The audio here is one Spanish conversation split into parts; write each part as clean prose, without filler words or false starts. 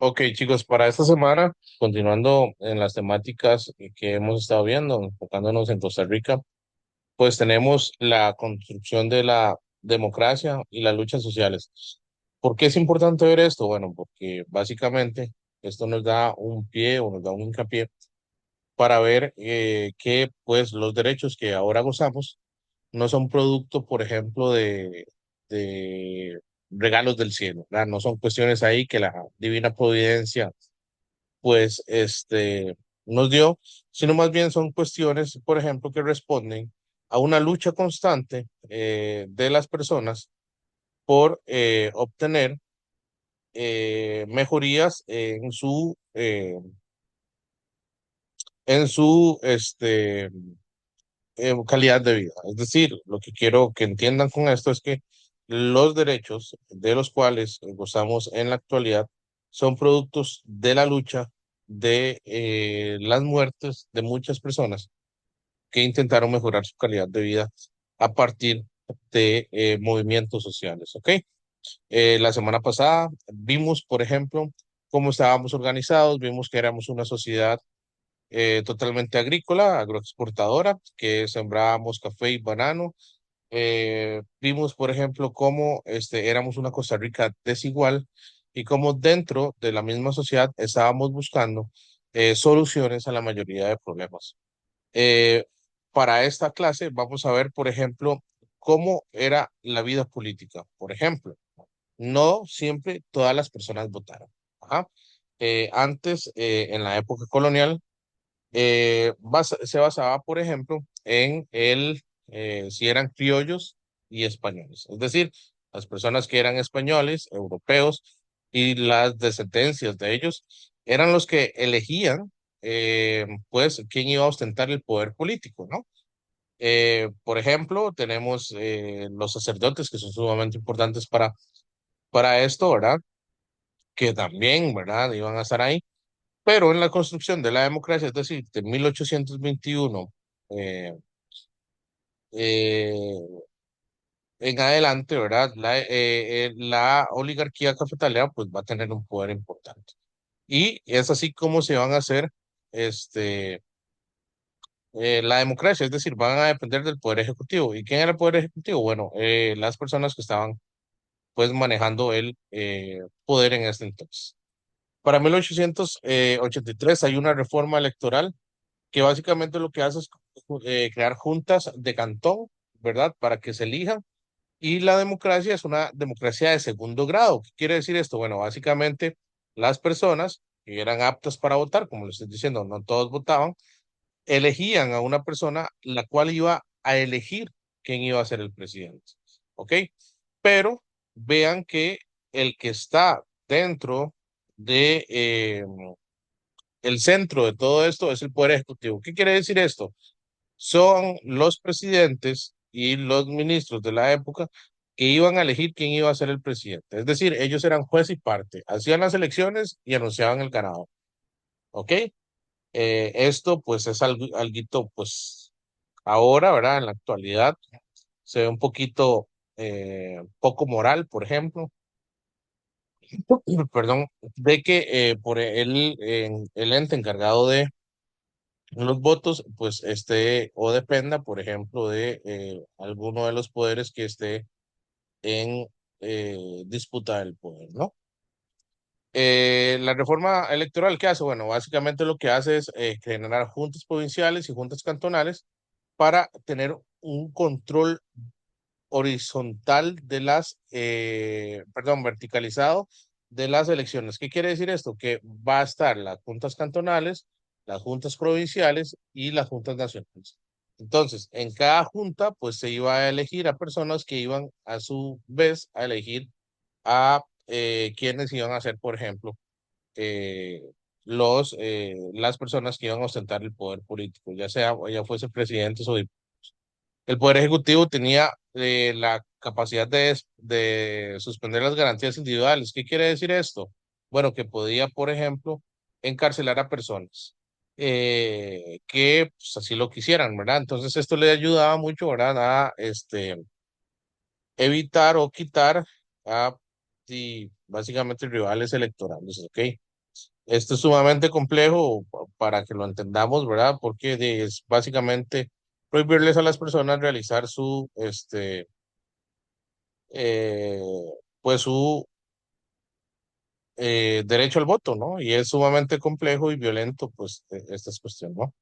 Ok, chicos, para esta semana, continuando en las temáticas que hemos estado viendo, enfocándonos en Costa Rica, pues tenemos la construcción de la democracia y las luchas sociales. ¿Por qué es importante ver esto? Bueno, porque básicamente esto nos da un pie o nos da un hincapié para ver que pues los derechos que ahora gozamos no son producto, por ejemplo, de regalos del cielo, ¿verdad? No son cuestiones ahí que la divina providencia pues nos dio, sino más bien son cuestiones, por ejemplo, que responden a una lucha constante de las personas por obtener mejorías en su calidad de vida. Es decir, lo que quiero que entiendan con esto es que los derechos de los cuales gozamos en la actualidad son productos de la lucha, de las muertes de muchas personas que intentaron mejorar su calidad de vida a partir de movimientos sociales, ¿ok? La semana pasada vimos, por ejemplo, cómo estábamos organizados, vimos que éramos una sociedad totalmente agrícola, agroexportadora, que sembrábamos café y banano. Vimos, por ejemplo, cómo éramos una Costa Rica desigual y cómo dentro de la misma sociedad estábamos buscando soluciones a la mayoría de problemas. Eh, para esta clase vamos a ver, por ejemplo, cómo era la vida política. Por ejemplo, no siempre todas las personas votaron. Ajá. Antes, en la época colonial, se basaba, por ejemplo, en si eran criollos y españoles. Es decir, las personas que eran españoles, europeos y las descendencias de ellos eran los que elegían, pues, quién iba a ostentar el poder político, ¿no? Por ejemplo, tenemos los sacerdotes que son sumamente importantes para esto, ¿verdad? Que también, ¿verdad? Iban a estar ahí. Pero en la construcción de la democracia, es decir, de 1821 eh, eh, en adelante, ¿verdad? La oligarquía cafetalera pues va a tener un poder importante. Y es así como se van a hacer este, la democracia, es decir, van a depender del poder ejecutivo. ¿Y quién era el poder ejecutivo? Bueno, las personas que estaban pues manejando el poder en este entonces. Para 1883 hay una reforma electoral que básicamente lo que hace es crear juntas de cantón, ¿verdad? Para que se elijan. Y la democracia es una democracia de segundo grado. ¿Qué quiere decir esto? Bueno, básicamente las personas que eran aptas para votar, como les estoy diciendo, no todos votaban, elegían a una persona la cual iba a elegir quién iba a ser el presidente. ¿Ok? Pero vean que el que está dentro de el centro de todo esto es el poder ejecutivo. ¿Qué quiere decir esto? Son los presidentes y los ministros de la época que iban a elegir quién iba a ser el presidente. Es decir, ellos eran juez y parte, hacían las elecciones y anunciaban el ganador. ¿Ok? Esto pues es algo, alguito pues ahora, ¿verdad? En la actualidad se ve un poquito poco moral, por ejemplo, perdón, de que por el ente encargado de los votos, pues esté o dependa, por ejemplo, de alguno de los poderes que esté en disputa del poder, ¿no? La reforma electoral, ¿qué hace? Bueno, básicamente lo que hace es generar juntas provinciales y juntas cantonales para tener un control horizontal perdón, verticalizado de las elecciones. ¿Qué quiere decir esto? Que va a estar las juntas cantonales, las juntas provinciales y las juntas nacionales. Entonces, en cada junta, pues se iba a elegir a personas que iban a su vez a elegir a quienes iban a ser, por ejemplo, eh, las personas que iban a ostentar el poder político, ya fuese presidentes o diputados. El Poder Ejecutivo tenía la capacidad de suspender las garantías individuales. ¿Qué quiere decir esto? Bueno, que podía, por ejemplo, encarcelar a personas que pues, así lo quisieran, ¿verdad? Entonces esto le ayudaba mucho, ¿verdad? A evitar o quitar a básicamente rivales electorales, ¿ok? Esto es sumamente complejo para que lo entendamos, ¿verdad? Porque es básicamente prohibirles a las personas realizar eh, pues su derecho al voto, ¿no? Y es sumamente complejo y violento, pues, esta es cuestión, ¿no?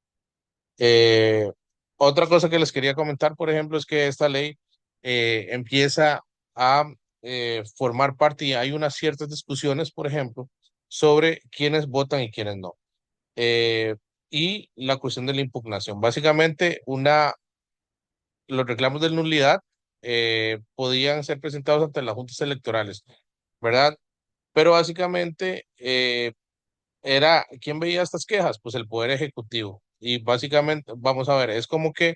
Eh, Otra cosa que les quería comentar, por ejemplo, es que esta ley empieza a formar parte y hay unas ciertas discusiones, por ejemplo, sobre quiénes votan y quiénes no. Eh, y la cuestión de la impugnación. Básicamente, los reclamos de nulidad podían ser presentados ante las juntas electorales, ¿verdad? Pero básicamente ¿quién veía estas quejas? Pues el Poder Ejecutivo. Y básicamente, vamos a ver, es como que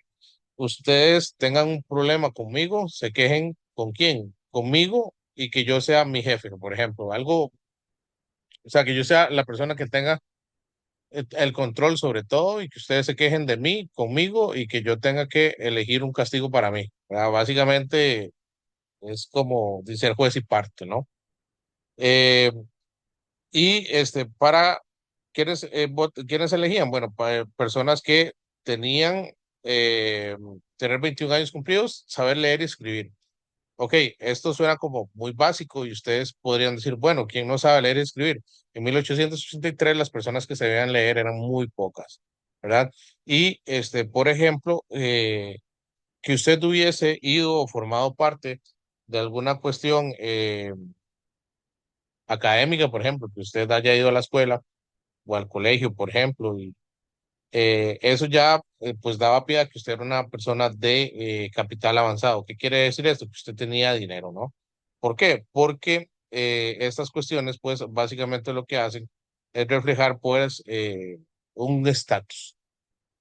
ustedes tengan un problema conmigo, se quejen con quién, conmigo y que yo sea mi jefe, por ejemplo, algo, o sea, que yo sea la persona que tenga el control sobre todo y que ustedes se quejen de mí, conmigo y que yo tenga que elegir un castigo para mí. ¿Verdad? Básicamente es como dice el juez y parte, ¿no? Eh, y para ¿quiénes elegían? Bueno, personas que tenían tener 21 años cumplidos, saber leer y escribir. Ok, esto suena como muy básico y ustedes podrían decir, bueno, ¿quién no sabe leer y escribir? En 1883 las personas que se veían leer eran muy pocas, ¿verdad? Y por ejemplo, que usted hubiese ido o formado parte de alguna cuestión académica, por ejemplo, que usted haya ido a la escuela o al colegio, por ejemplo, y eso ya pues daba pie a que usted era una persona de capital avanzado. ¿Qué quiere decir esto? Que usted tenía dinero, ¿no? ¿Por qué? Porque estas cuestiones pues básicamente lo que hacen es reflejar pues un estatus,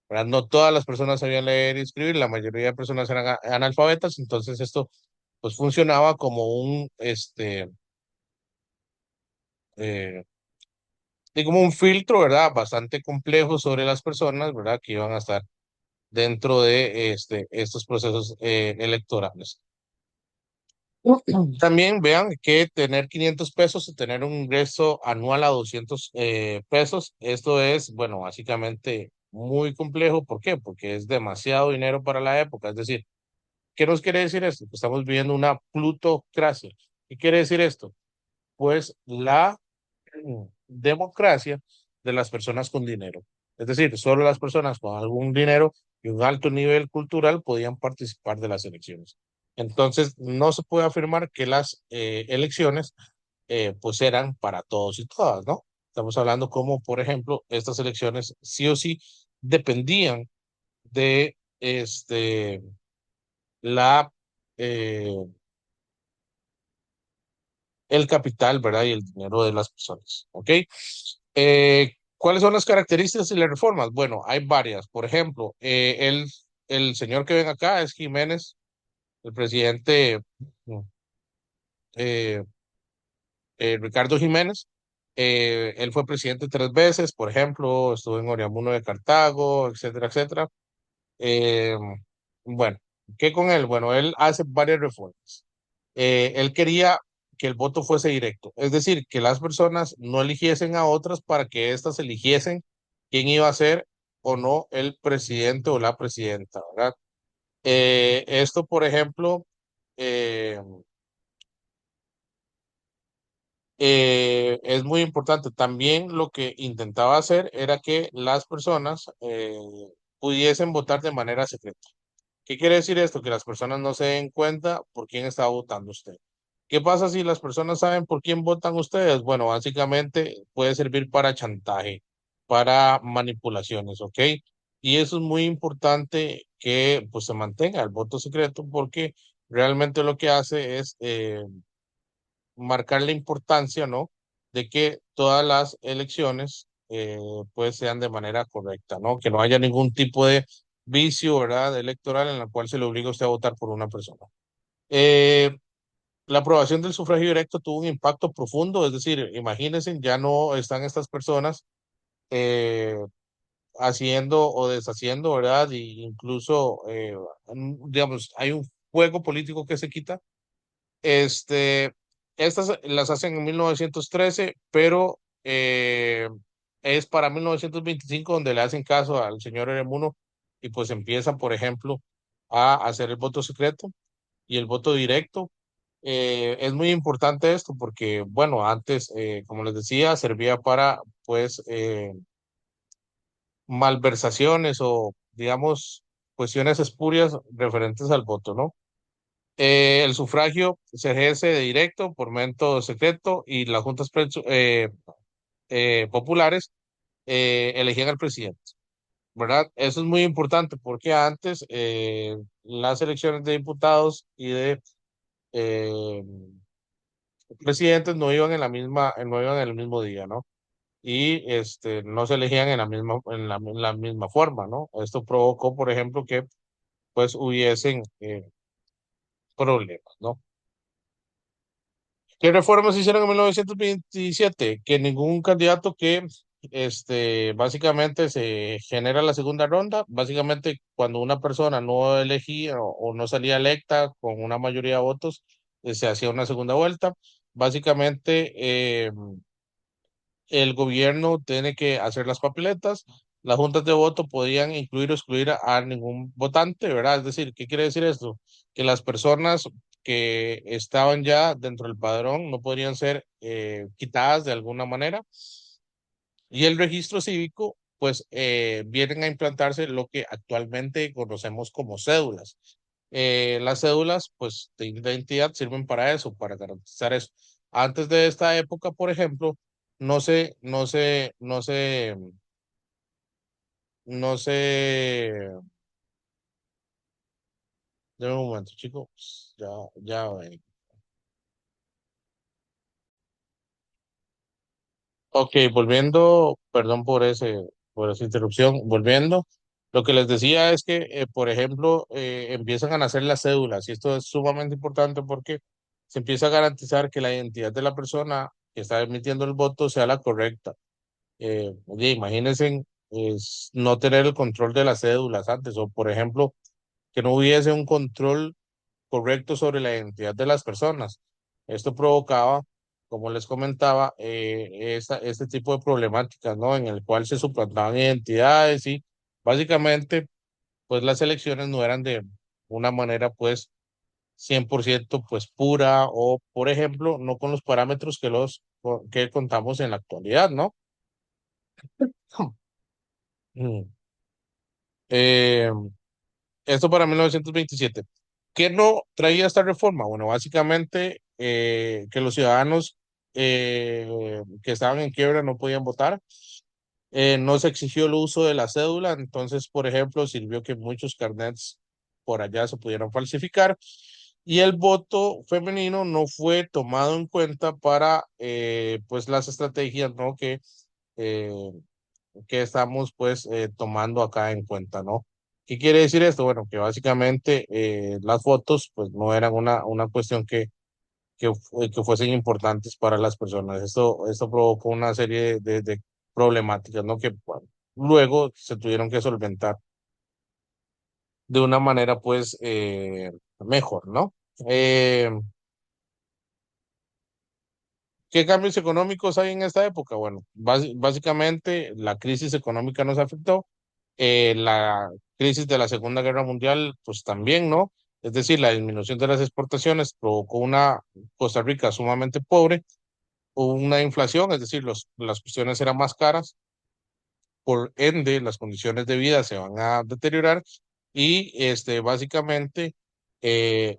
¿verdad? No todas las personas sabían leer y escribir, la mayoría de personas eran analfabetas, entonces esto pues funcionaba como eh, como un filtro, ¿verdad? Bastante complejo sobre las personas, ¿verdad? Que iban a estar dentro de estos procesos electorales. También vean que tener 500 pesos o tener un ingreso anual a 200 pesos, esto es, bueno, básicamente muy complejo. ¿Por qué? Porque es demasiado dinero para la época. Es decir, ¿qué nos quiere decir esto? Que estamos viviendo una plutocracia. ¿Qué quiere decir esto? Pues la democracia de las personas con dinero. Es decir, solo las personas con algún dinero y un alto nivel cultural podían participar de las elecciones. Entonces, no se puede afirmar que las elecciones pues eran para todos y todas, ¿no? Estamos hablando como, por ejemplo, estas elecciones sí o sí dependían de la, eh, el capital, ¿verdad? Y el dinero de las personas, ¿ok? ¿Cuáles son las características y las reformas? Bueno, hay varias. Por ejemplo, el señor que ven acá es Jiménez, el presidente eh, Ricardo Jiménez. Él fue presidente 3 veces, por ejemplo, estuvo en Oriamuno de Cartago, etcétera, etcétera. Eh, bueno, ¿qué con él? Bueno, él hace varias reformas. Él quería que el voto fuese directo, es decir, que las personas no eligiesen a otras para que éstas eligiesen quién iba a ser o no el presidente o la presidenta, ¿verdad? Esto, por ejemplo, eh, es muy importante. También lo que intentaba hacer era que las personas pudiesen votar de manera secreta. ¿Qué quiere decir esto? Que las personas no se den cuenta por quién está votando usted. ¿Qué pasa si las personas saben por quién votan ustedes? Bueno, básicamente puede servir para chantaje, para manipulaciones, ¿ok? Y eso es muy importante que pues se mantenga el voto secreto porque realmente lo que hace es marcar la importancia, ¿no? De que todas las elecciones pues sean de manera correcta, ¿no? Que no haya ningún tipo de vicio, ¿verdad? Electoral en la cual se le obliga a usted a votar por una persona. Eh, la aprobación del sufragio directo tuvo un impacto profundo, es decir, imagínense, ya no están estas personas eh, haciendo o deshaciendo, ¿verdad? Y incluso, digamos, hay un juego político que se quita. Este, estas las hacen en 1913, pero eh, es para 1925 donde le hacen caso al señor Eremuno y pues empiezan, por ejemplo, a hacer el voto secreto y el voto directo. Es muy importante esto porque, bueno, antes, como les decía, servía para, pues, malversaciones o, digamos, cuestiones espurias referentes al voto, ¿no? El sufragio se ejerce de directo por método secreto y las juntas populares elegían al presidente, ¿verdad? Eso es muy importante porque antes las elecciones de diputados y de eh, presidentes no iban en la misma, no iban en el mismo día, ¿no? Y no se elegían en en la misma forma, ¿no? Esto provocó, por ejemplo, que pues hubiesen problemas, ¿no? ¿Qué reformas se hicieron en 1927? Que ningún candidato que básicamente se genera la segunda ronda, básicamente cuando una persona no elegía o no salía electa con una mayoría de votos, se hacía una segunda vuelta. Básicamente, el gobierno tiene que hacer las papeletas. Las juntas de voto podían incluir o excluir a ningún votante, ¿verdad? Es decir, ¿qué quiere decir esto? Que las personas que estaban ya dentro del padrón no podrían ser quitadas de alguna manera. Y el registro cívico, pues vienen a implantarse lo que actualmente conocemos como cédulas. Las cédulas, pues de identidad sirven para eso, para garantizar eso. Antes de esta época, por ejemplo, no se, de un momento, chicos, ya, ok, volviendo, perdón por esa interrupción, volviendo, lo que les decía es que, por ejemplo, empiezan a nacer las cédulas y esto es sumamente importante porque se empieza a garantizar que la identidad de la persona que está emitiendo el voto sea la correcta. Oye, imagínense no tener el control de las cédulas antes o, por ejemplo, que no hubiese un control correcto sobre la identidad de las personas. Esto provocaba, como les comentaba, este tipo de problemáticas, ¿no? En el cual se suplantaban identidades y básicamente, pues las elecciones no eran de una manera, pues, 100% pues pura o, por ejemplo, no con los parámetros que contamos en la actualidad, ¿no? Mm. Eh, Esto para 1927. ¿Qué no traía esta reforma? Bueno, básicamente que los ciudadanos que estaban en quiebra no podían votar. No se exigió el uso de la cédula, entonces, por ejemplo, sirvió que muchos carnets por allá se pudieran falsificar. Y el voto femenino no fue tomado en cuenta para pues las estrategias, ¿no? eh, que estamos pues tomando acá en cuenta, ¿no? ¿Qué quiere decir esto? Bueno, que básicamente las fotos pues no eran una cuestión que fuesen importantes para las personas. Esto provocó una serie de problemáticas, ¿no? Que bueno, luego se tuvieron que solventar de una manera pues mejor, ¿no? Eh, ¿Qué cambios económicos hay en esta época? Bueno, básicamente la crisis económica nos afectó, la crisis de la Segunda Guerra Mundial, pues también, ¿no? Es decir, la disminución de las exportaciones provocó una Costa Rica sumamente pobre, hubo una inflación, es decir, las cuestiones eran más caras, por ende las condiciones de vida se van a deteriorar y básicamente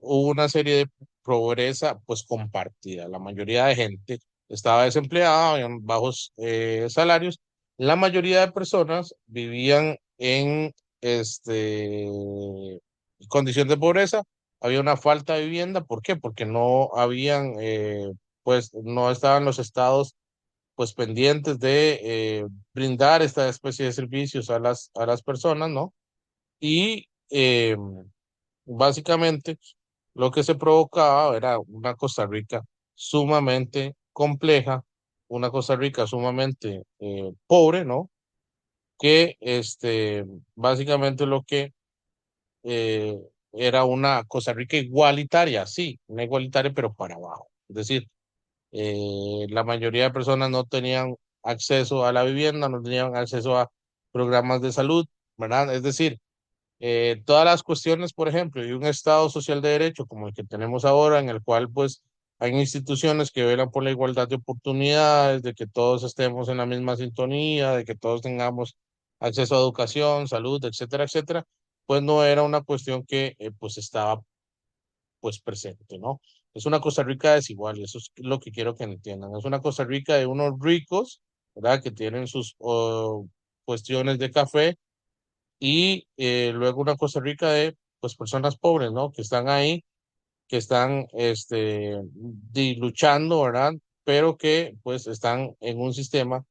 hubo una serie de pobreza pues compartida. La mayoría de gente estaba desempleada, habían bajos salarios. La mayoría de personas vivían en este, condición de pobreza. Había una falta de vivienda. ¿Por qué? Porque no habían, pues no estaban los estados pues pendientes de brindar esta especie de servicios a a las personas, ¿no? Y básicamente lo que se provocaba era una Costa Rica sumamente compleja, una Costa Rica sumamente pobre, ¿no? Que básicamente lo que eh, era una Costa Rica igualitaria, sí, una igualitaria, pero para abajo. Es decir, la mayoría de personas no tenían acceso a la vivienda, no tenían acceso a programas de salud, ¿verdad? Es decir, todas las cuestiones, por ejemplo, de un Estado social de derecho como el que tenemos ahora, en el cual pues hay instituciones que velan por la igualdad de oportunidades, de que todos estemos en la misma sintonía, de que todos tengamos acceso a educación, salud, etcétera, etcétera, pues no era una cuestión que pues estaba pues presente, ¿no? Es una Costa Rica desigual y eso es lo que quiero que entiendan. Es una Costa Rica de unos ricos, ¿verdad? Que tienen sus cuestiones de café y luego una Costa Rica de pues personas pobres, ¿no? Que están ahí, que están luchando, ¿verdad? Pero que pues están en un sistema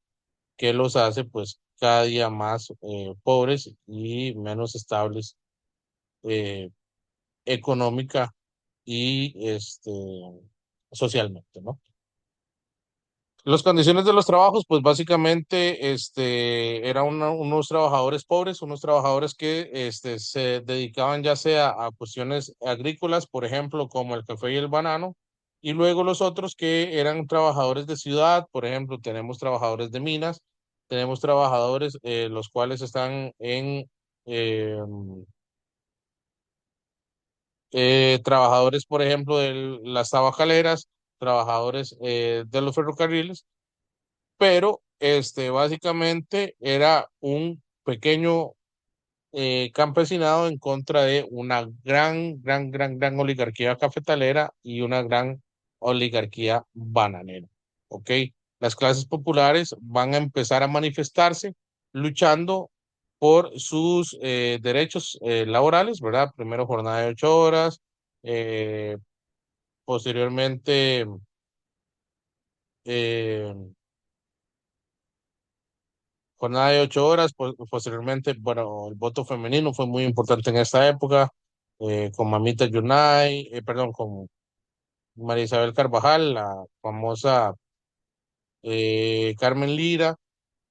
que los hace pues cada día más pobres y menos estables eh, económica y socialmente, ¿no? Las condiciones de los trabajos, pues básicamente, eran unos trabajadores pobres, unos trabajadores que, se dedicaban ya sea a cuestiones agrícolas, por ejemplo, como el café y el banano, y luego los otros que eran trabajadores de ciudad, por ejemplo, tenemos trabajadores de minas, tenemos trabajadores, los cuales están en, eh, trabajadores, por ejemplo, de las tabacaleras, trabajadores, de los ferrocarriles, pero básicamente era un pequeño campesinado en contra de una gran oligarquía cafetalera y una gran oligarquía bananera. ¿Ok? Las clases populares van a empezar a manifestarse luchando por sus derechos laborales, ¿verdad? Primero jornada de 8 horas, eh, posteriormente eh, jornada de 8 horas, posteriormente, bueno, el voto femenino fue muy importante en esta época, con Mamita Yunay, perdón, con María Isabel Carvajal, la famosa Carmen Lira,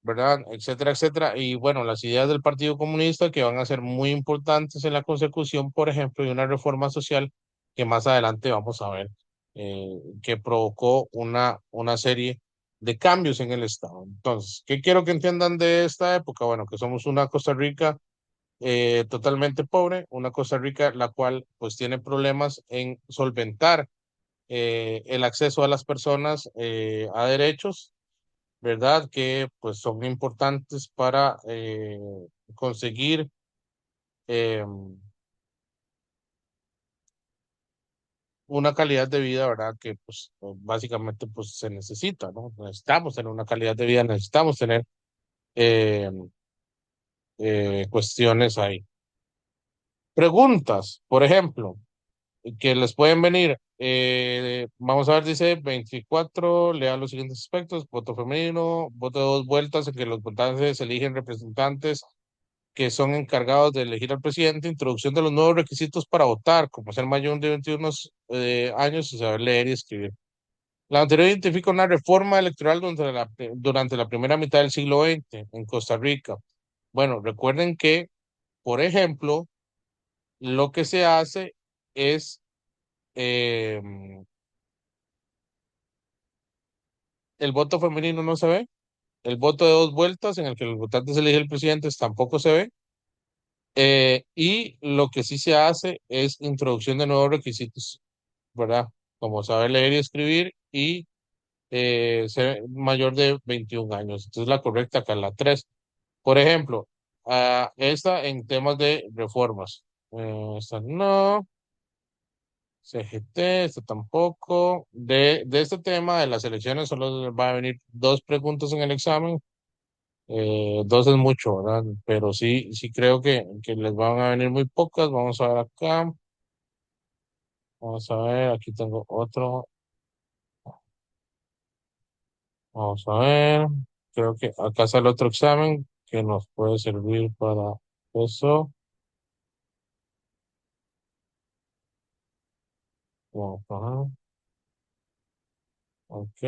¿verdad? Etcétera, etcétera. Y bueno, las ideas del Partido Comunista que van a ser muy importantes en la consecución, por ejemplo, de una reforma social que más adelante vamos a ver, que provocó una serie de cambios en el Estado. Entonces, ¿qué quiero que entiendan de esta época? Bueno, que somos una Costa Rica totalmente pobre, una Costa Rica la cual pues tiene problemas en solventar el acceso a las personas a derechos, ¿verdad? Que pues son importantes para conseguir eh, una calidad de vida, ¿verdad? Que pues básicamente pues se necesita, ¿no? Necesitamos tener una calidad de vida, necesitamos tener eh, cuestiones ahí. Preguntas, por ejemplo, que les pueden venir. Vamos a ver, dice 24, lea los siguientes aspectos: voto femenino, voto de 2 vueltas, en que los votantes eligen representantes que son encargados de elegir al presidente, introducción de los nuevos requisitos para votar, como ser mayor de 21 años y saber leer y escribir. La anterior identifica una reforma electoral durante la primera mitad del siglo XX en Costa Rica. Bueno, recuerden que, por ejemplo, lo que se hace es eh, el voto femenino no se ve, el voto de 2 vueltas en el que los votantes eligen el presidente tampoco se ve, y lo que sí se hace es introducción de nuevos requisitos, ¿verdad? Como saber leer y escribir y ser mayor de 21 años. Entonces la correcta acá es la 3. Por ejemplo, esta en temas de reformas. Esta no, CGT, esta tampoco. De este tema de las elecciones solo les va a venir 2 preguntas en el examen. 2 es mucho, ¿verdad? Pero sí, sí creo que les van a venir muy pocas. Vamos a ver acá. Vamos a ver, aquí tengo otro. Vamos a ver. Creo que acá sale otro examen que nos puede servir para eso. Vamos a ver. Ok.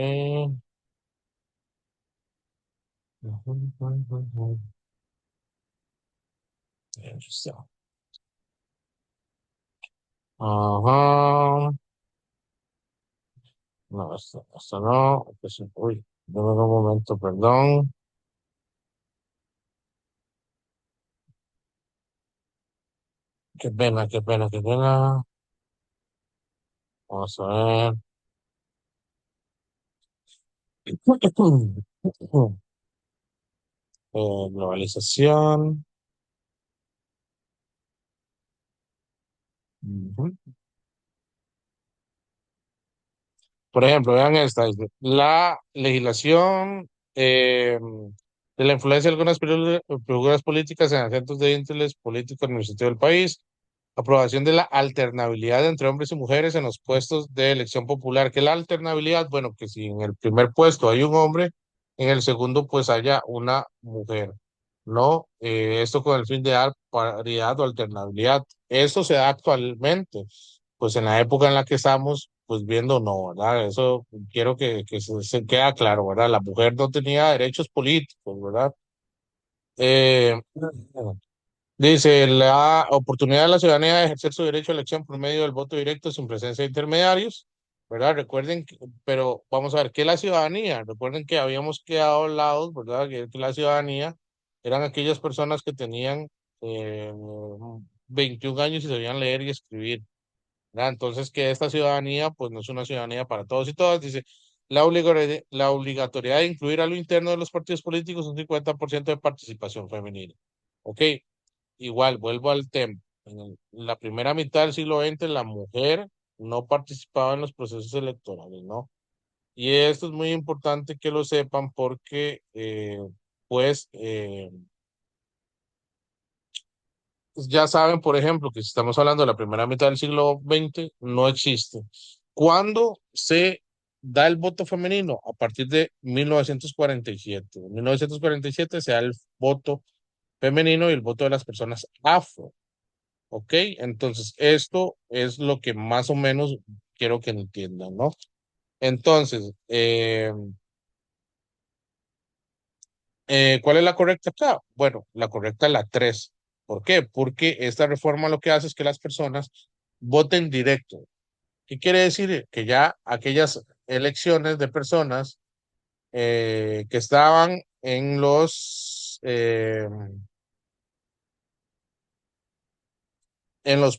Ahí está. Ajá. No, esto no. Uy. Dame un momento, perdón. Qué pena, qué pena, qué pena. Vamos a ver. Globalización. Ujú. Por ejemplo, vean esta, dice, la legislación de la influencia de algunas figuras políticas en asuntos de interés político administrativo del país, aprobación de la alternabilidad entre hombres y mujeres en los puestos de elección popular. ¿Qué es la alternabilidad? Bueno, que si en el primer puesto hay un hombre, en el segundo pues haya una mujer, ¿no? Esto con el fin de dar paridad o alternabilidad. Esto se da actualmente, pues en la época en la que estamos, pues viendo no, ¿verdad? Eso quiero que se quede claro, ¿verdad? La mujer no tenía derechos políticos, ¿verdad? Eh, Dice, la oportunidad de la ciudadanía de ejercer su derecho a elección por medio del voto directo sin presencia de intermediarios, ¿verdad? Recuerden, pero vamos a ver, ¿qué es la ciudadanía? Recuerden que habíamos quedado al lado, ¿verdad? Que la ciudadanía eran aquellas personas que tenían 21 años y sabían leer y escribir, ¿verdad? Entonces, que esta ciudadanía, pues no es una ciudadanía para todos y todas, dice, la obligatoriedad de incluir a lo interno de los partidos políticos un 50% de participación femenina. ¿Ok? Igual, vuelvo al tema. La primera mitad del siglo XX, la mujer no participaba en los procesos electorales, ¿no? Y esto es muy importante que lo sepan porque, pues, ya saben, por ejemplo, que si estamos hablando de la primera mitad del siglo XX, no existe. ¿Cuándo se da el voto femenino? A partir de 1947. En 1947 se da el voto femenino y el voto de las personas afro. ¿Ok? Entonces, esto es lo que más o menos quiero que entiendan, ¿no? Entonces, ¿cuál es la correcta acá? Bueno, la correcta es la 3. ¿Por qué? Porque esta reforma lo que hace es que las personas voten directo. ¿Qué quiere decir? Que ya aquellas elecciones de personas que estaban en los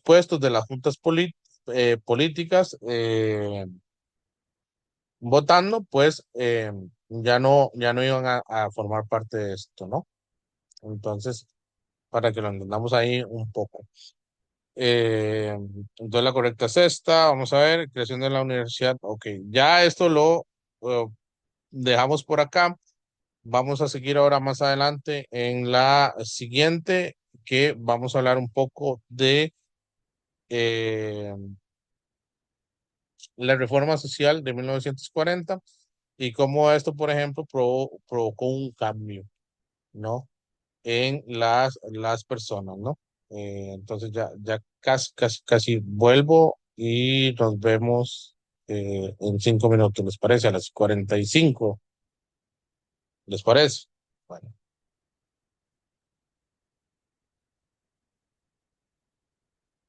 puestos de las juntas políticas, votando, pues ya no iban a formar parte de esto, ¿no? Entonces, para que lo entendamos ahí un poco. Entonces, la correcta es esta. Vamos a ver, creación de la universidad. Ok, ya esto lo eh, dejamos por acá. Vamos a seguir ahora más adelante en la siguiente, que vamos a hablar un poco de eh, la reforma social de 1940 y cómo esto, por ejemplo, provocó un cambio, ¿no? En las personas, ¿no? Entonces ya casi vuelvo y nos vemos en 5 minutos, ¿les parece? A las 45, ¿les parece? Bueno.